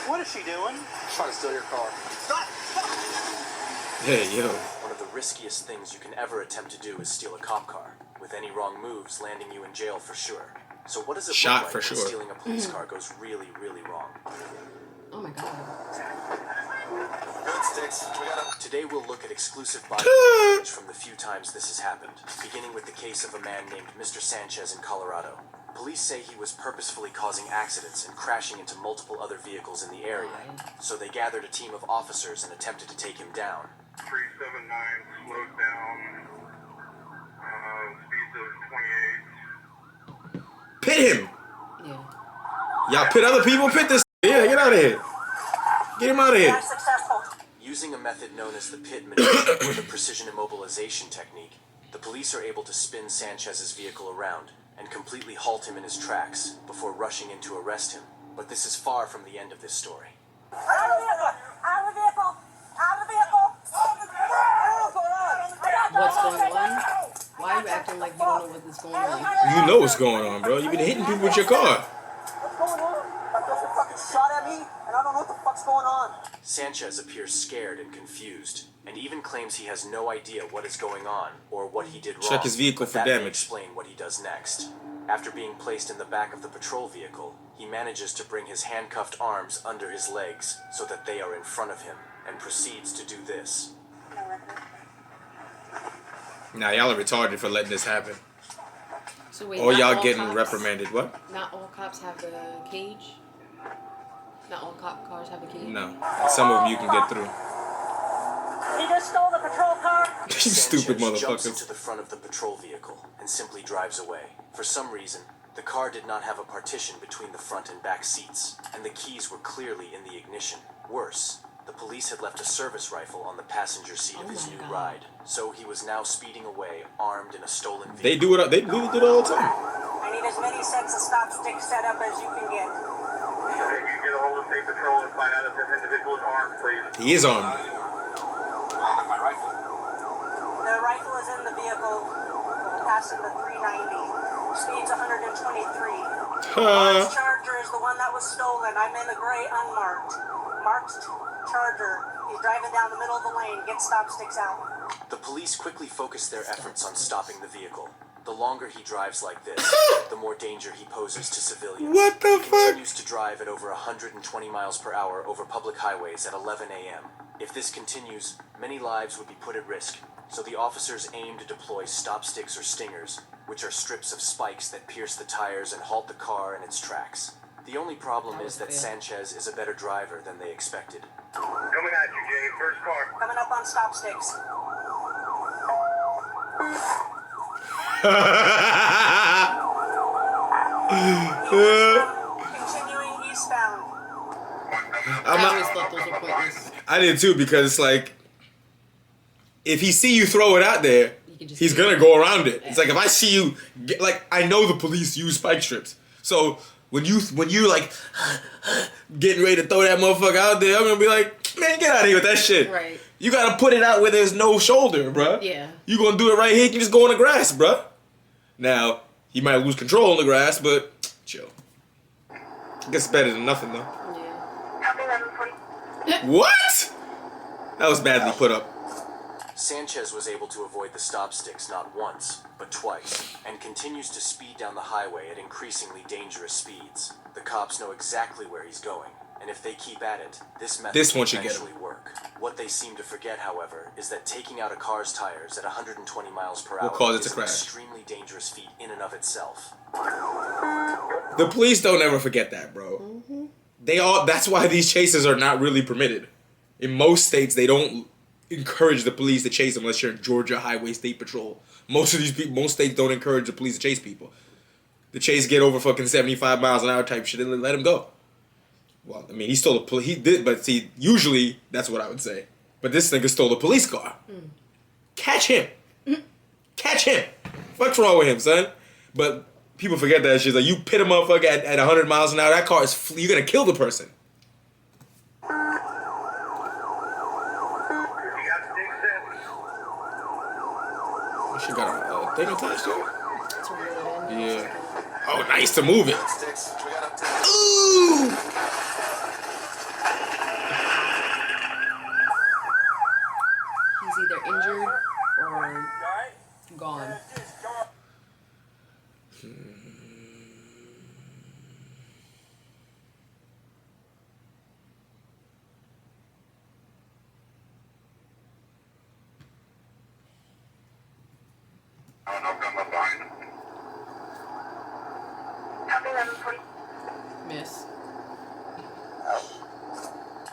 What is she doing? Trying to steal your car. Stop! Hey, yo. One of the riskiest things you can ever attempt to do is steal a cop car. With any wrong moves, landing you in jail for sure. So what does it look like when stealing a police car goes really, really wrong? Oh my god. Good, Sticks. Today we'll look at exclusive body footage from the few times this has happened, beginning with the case of a man named Mr. Sanchez in Colorado. Police say he was purposefully causing accidents and crashing into multiple other vehicles in the area, so they gathered a team of officers and attempted to take him down. 379 slowed down, speeds of 28. Pit him! Yeah. Y'all pit other people? Pit this. Yeah, get out of here. Get him out of here. Using a method known as the pit maneuver, or the precision immobilization technique, the police are able to spin Sanchez's vehicle around and completely halt him in his tracks before rushing in to arrest him. But this is far from the end of this story. Out of the vehicle! Out of the vehicle! Out of the vehicle! What's going on? Why are you acting like you don't know what's going on? You know what's going on, bro. You've been hitting people with your car. What's going on? That person fucking shot at me, and I don't know what the fuck's going on. Sanchez appears scared and confused, and even claims he has no idea what is going on or what he did wrong. Check his vehicle for that may damage. Explain what he does next. After being placed in the back of the patrol vehicle, he manages to bring his handcuffed arms under his legs so that they are in front of him, and proceeds to do this. Nah, y'all are retarded for letting this happen. So wait, Or not y'all all getting cops- reprimanded. What? Not all cops have the cage? Not all cop cars have a cage? No. And some of them you can get through. He just stole the patrol car. You stupid Sanchez jumps motherfuckers. into the front of the patrol vehicle and simply drives away. For some reason, the car did not have a partition between the front and back seats, and the keys were clearly in the ignition. Worse, the police had left a service rifle on the passenger seat of his new ride, so he was now speeding away, armed in a stolen vehicle. They do it. They really do it all the time. I need as many sets of stop sticks set up as you can get. If you get a hold of state patrol and find out if this individual is armed, please. He is armed. My rifle. The rifle is in the vehicle, passing the 390. Speed's 123. Mark's Charger is the one that was stolen. I'm in the gray unmarked. Mark's Charger. He's driving down the middle of the lane. Get stop sticks out. The police quickly focus their efforts on stopping the vehicle. The longer he drives like this, the more danger he poses to civilians. What the He fuck? continues to drive at over 120 miles per hour over public highways at 11 a.m. If this continues, many lives would be put at risk, so the officers aim to deploy stop sticks or stingers, which are strips of spikes that pierce the tires and halt the car in its tracks. The only problem is that Sanchez is a better driver than they expected. Coming at you, Jay. First car. Coming up on stop sticks. Continuing eastbound. I always thought those were pointless. I did too, because it's like, if he see you throw it out there, he's gonna go around it. It's like, if I see you get, like, I know the police use spike strips, so when you like getting ready to throw that motherfucker out there, I'm gonna be like, man, get out of here with that shit. Right. You gotta put it out where there's no shoulder, bruh. Yeah. You gonna do it right here, you can just go on the grass, bruh. Now, he might lose control on the grass, but chill. I guess it's better than nothing, though. Yeah. What? That was badly put up. Sanchez was able to avoid the stop sticks not once, but twice, and continues to speed down the highway at increasingly dangerous speeds. The cops know exactly where he's going, and if they keep at it, this method This will one should get eventually work. What they seem to forget, however, is that taking out a car's tires at 120 miles per hour cause it to is an crash. extremely dangerous feat in and of itself. The police don't ever forget that, bro. That's why these chases are not really permitted. In most states, they don't encourage the police to chase them unless you're in Georgia Highway State Patrol. Most states don't encourage the police to chase people. The chase get over fucking 75 miles an hour type shit, and let him go. Well, I mean, he stole he did, but see, usually that's what I would say. But this nigga stole a police car. Catch him. Catch him. What's wrong with him, son? But people forget that shit. Like, you pit a motherfucker at 100 miles an hour, that car is, you're gonna kill the person. She got a thing attached to it? Yeah. Oh, nice to move it. Ooh! Miss.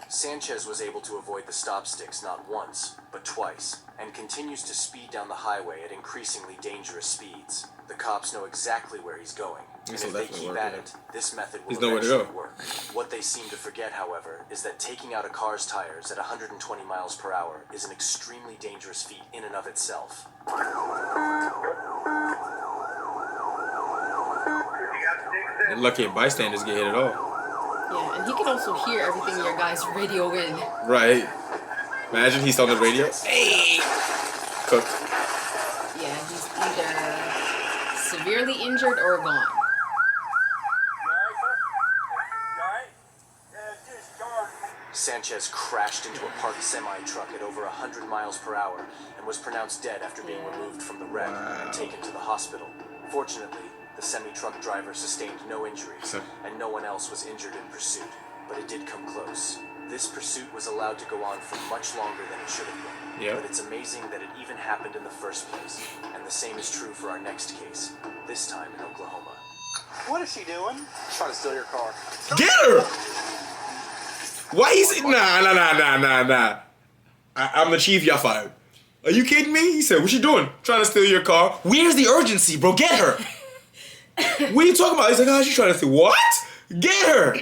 Sanchez was able to avoid the stop sticks not once, but twice, and continues to speed down the highway at increasingly dangerous speeds. The cops know exactly where he's going, and This'll if they definitely keep work, at yeah. it, this method He's will nowhere to eventually go. work. What they seem to forget, however, is that taking out a car's tires at 120 miles per hour is an extremely dangerous feat in and of itself. And lucky if bystanders get hit at all. Yeah, and he can also hear everything your guy's radio in. Right. Imagine he's on the radio. Hey! Cooked. Yeah, he's either severely injured or gone. Sanchez crashed into a parked semi-truck at over 100 miles per hour and was pronounced dead after being removed from the wreck and taken to the hospital. Fortunately, the semi-truck driver sustained no injuries, and no one else was injured in pursuit, but it did come close. This pursuit was allowed to go on for much longer than it should have been. Yep. But it's amazing that it even happened in the first place, and the same is true for our next case, this time in Oklahoma. What is she doing? Trying to steal your car. Get her! Why is it? Nah. I'm the chief, y'all fired. Are you kidding me? He said, what you doing? Trying to steal your car? Where's the urgency, bro? Get her! What are you talking about? He's like, oh, she's trying to steal. What? Get her!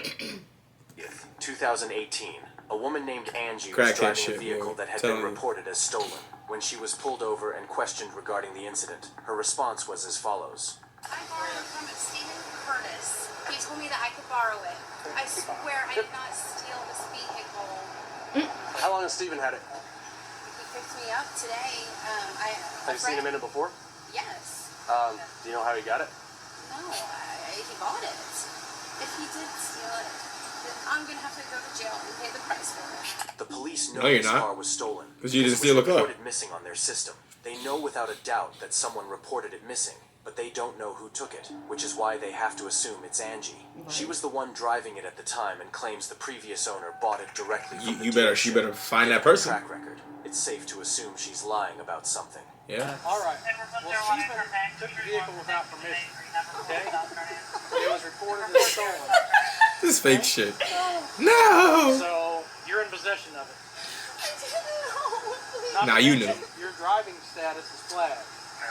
2018, a woman named Angie was Crackhead driving shit, a vehicle bro. that had Telling been you. reported as stolen. When she was pulled over and questioned regarding the incident, her response was as follows. I borrowed it from Stephen Curtis. He told me that I could borrow it. I swear I did not steal this vehicle. How long has Steven had it? He picked me up today. Have you seen him in it before? Yes. Do you know how he got it? No, he bought it. If he did steal it, then I'm gonna have to go to jail and pay the price for it. The police know No, you're this not. car was stolen 'Cause you didn't it steal was a car. reported missing on their system. They know without a doubt that someone reported it missing, but they don't know who took it, which is why they have to assume it's Angie. She was the one driving it at the time and claims the previous owner bought it directly from the She dealership. better find that Given her person. track record, it's safe to assume she's lying about something. Yeah. All right. Well, Stephen took the vehicle without permission. Okay? It was reported as stolen. This fake shit. No! So you're in possession of it. I didn't know. Nah, you knew. Your driving status is flagged.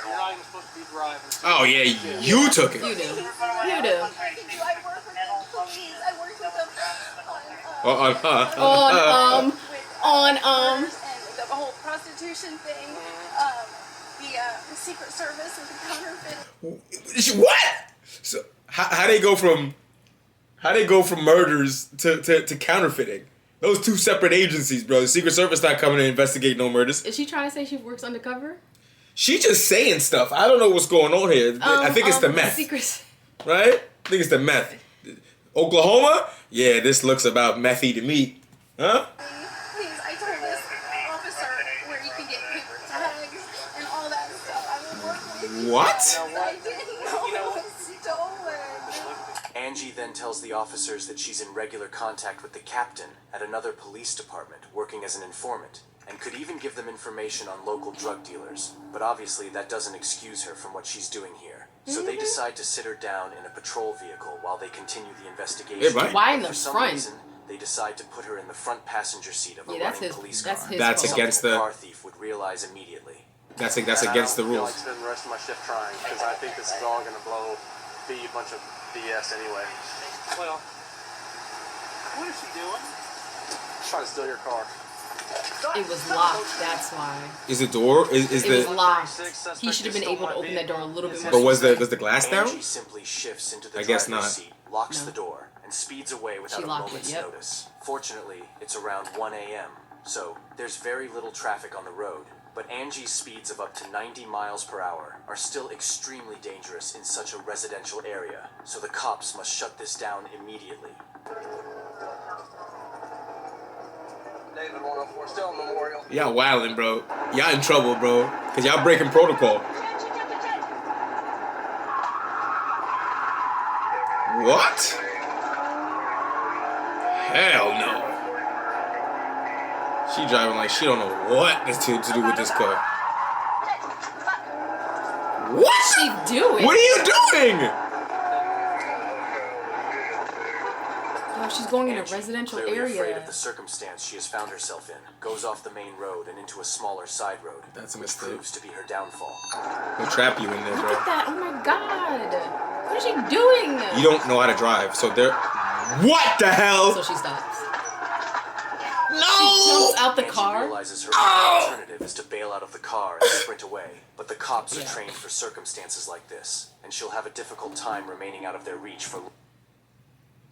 You're not even supposed to be driving. Oh, yeah, you took You it. do. You do. I work with the police. I work with them On and the whole prostitution thing. The Secret Service with the counterfeit. What? So, how they go from murders to counterfeiting? Those two separate agencies, bro. The Secret Service not coming to investigate no murders. Is she trying to say she works undercover? She just saying stuff. I don't know what's going on here. I think it's the meth, Secrets. right? I think it's the meth. Oklahoma? Yeah, this looks about methy to me. Huh? Please, I told this officer where you can get paper tags and all that stuff. I will work with you. What? I didn't know it was stolen. Angie then tells the officers that she's in regular contact with the captain at another police department working as an informant, and could even give them information on local drug dealers. But obviously that doesn't excuse her from what she's doing here. So they decide to sit her down in a patrol vehicle while they continue the investigation. Yeah, right. Why in But the for some front? reason, they decide to put her in the front passenger seat of a Yeah, that's running his. police That's car. his. That's fault. against Something the- a car thief would realize immediately. That's And against the I don't feel rules. like spending the rest of my shift trying because I think this is all going to be a bunch of BS anyway. Well, what is she doing? Trying to steal your car. It was locked. That's why. Is the door? Is It was the? locked. He should have been able to open that door a little bit more. But was the glass down? Angie simply shifts into the I guess driver's not. seat, locks No. the door, and speeds away without She a locked it, moment's yep. notice. Fortunately, it's around 1 a.m., so there's very little traffic on the road. But Angie's speeds of up to 90 miles per hour are still extremely dangerous in such a residential area, so the cops must shut this down immediately. David 104, still Memorial. Y'all wildin', bro. Y'all in trouble, bro. Cause y'all breaking protocol. What? Hell no. She driving like she don't know what to do with this car. What? She doing? What are you doing? she's going in a Angie, residential clearly afraid area. of the circumstance she has found herself in, goes off the main road and into a smaller side road. That's a which mistake. proves to be her downfall. They'll trap you in there, Look bro. at that! Oh my god! What is she doing? You don't know how to drive, so they're... What the hell? So she stops. No! She jumps out the Angie car. realizes her only alternative is to bail out of the car and sprint away. But the cops are Yeah. trained for circumstances like this, and she'll have a difficult time remaining out of their reach for...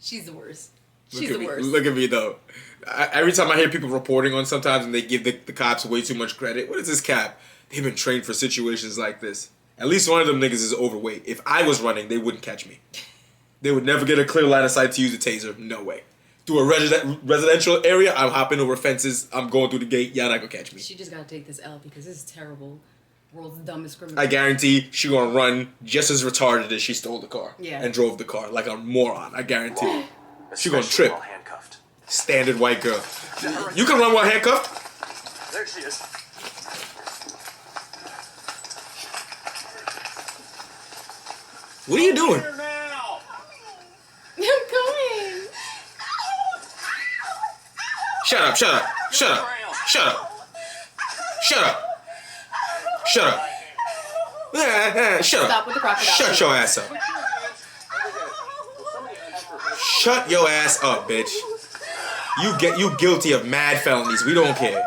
She's the worst. Look She's at the me. worst. Look at me, though. Every time I hear people reporting on sometimes and they give the cops way too much credit, what is this cap? They've been trained for situations like this. At least one of them niggas is overweight. If I was running, they wouldn't catch me. They would never get a clear line of sight to use a taser. No way. Through a residential area, I'm hopping over fences. I'm going through the gate. Y'all not gonna catch me. She just gotta take this L because this is terrible. World's dumbest criminal. I guarantee she gonna run just as retarded as she stole the car. Yeah. And drove the car like a moron. I guarantee. She gonna especially trip. while handcuffed. Standard white girl. You can run while handcuffed. There she is. What are you doing? Here now. I'm coming. Shut up, shut up, shut up, shut up, shut up, shut up. Shut up. Stop with the crocodile. Shut your ass up. Shut your ass up, bitch. You guilty of mad felonies. We don't care.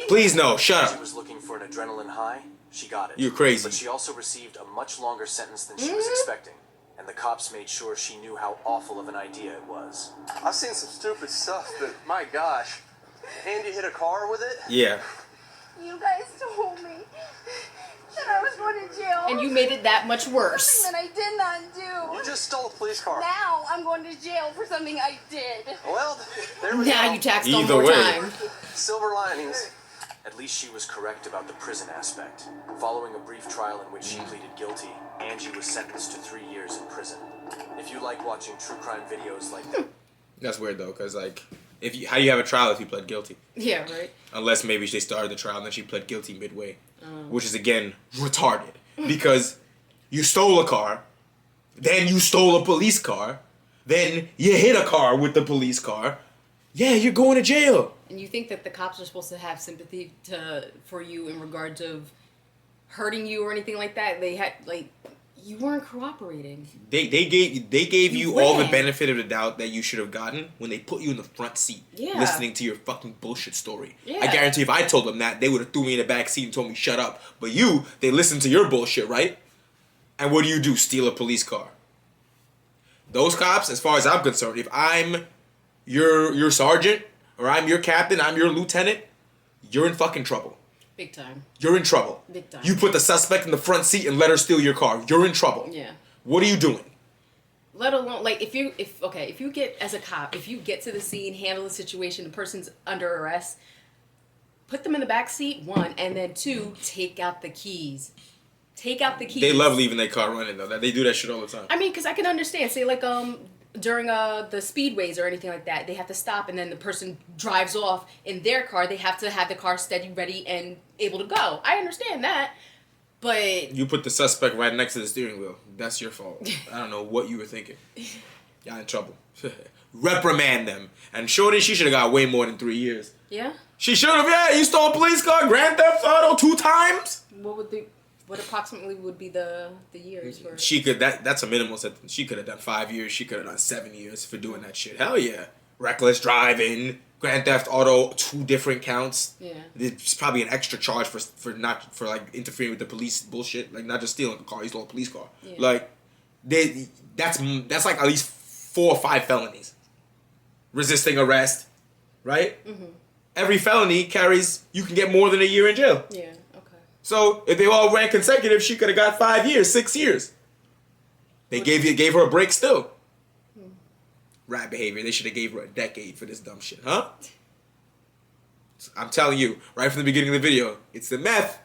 Please no, shut She up. was looking for an adrenaline high. She got it. You're crazy. But she also received a much longer sentence than she was expecting. And the cops made sure she knew how awful of an idea it was. I've seen some stupid stuff, but my gosh. Andy hit a car with it? Yeah. You guys told me that I was going to jail. And you made it that much worse. Something that I did not do. You just stole a police car. Now I'm going to jail for something I did. Well, there we Now go. you taxed on Either more way. time. Silver linings. At least she was correct about the prison aspect. Following a brief trial in which she pleaded guilty, Angie was sentenced to 3 years in prison. If you like watching true crime videos like this, That's weird though, cause like, how do you have a trial if you pled guilty? Yeah, right. Unless maybe they started the trial and then she pled guilty midway, which is again retarded because you stole a car, then you stole a police car, then you hit a car with the police car. Yeah, you're going to jail. And you think that the cops are supposed to have sympathy for you in regards of hurting you or anything like that? They had you weren't cooperating. They gave you all the ran. benefit of the doubt that you should have gotten when they put you in the front seat, Yeah. listening to your fucking bullshit story. Yeah. I guarantee if I told them that, they would have threw me in the back seat and told me shut up. But they listened to your bullshit, right? And what do? Steal a police car. Those cops, as far as I'm concerned, if I'm your sergeant or I'm your captain, I'm your lieutenant, you're in fucking trouble. Big time. You're in trouble. Big time. You put the suspect in the front seat and let her steal your car. You're in trouble. Yeah. What are you doing? Let alone if you get as a cop, if you get to the scene, handle the situation, the person's under arrest, put them in the back seat, 1, and then 2, take out the keys. Take out the keys. They love leaving their car running though. They do that shit all the time. I mean, because I can understand. Say during the speedways or anything like that, they have to stop, and then the person drives off in their car. They have to have the car steady, ready, and able to go. I understand that, but You put the suspect right next to the steering wheel. That's your fault. I don't know what you were thinking. Y'all in trouble. Reprimand them. And Shorty, she should have got way more than 3 years. yeah. She should have. Yeah, you stole a police car, Grand Theft Auto 2 times. What approximately would be the years for? She could. That's a minimal sentence. She could have done 5 years. She could have done 7 years for doing that shit. Hell yeah. Reckless driving, Grand Theft Auto, 2 different counts. Yeah. It's probably an extra charge for interfering with the police bullshit. Like not just stealing a car, you stole a police car. Yeah. Like that's like at least 4 or 5 felonies. Resisting arrest, right? Mm-hmm. Every felony you can get more than a year in jail. Yeah. Okay. So if they all ran consecutive, she could have got 5 years, 6 years. They gave her a break still. Rat behavior. They should have gave her a decade for this dumb shit, huh? I'm telling you, right from the beginning of the video, it's the meth.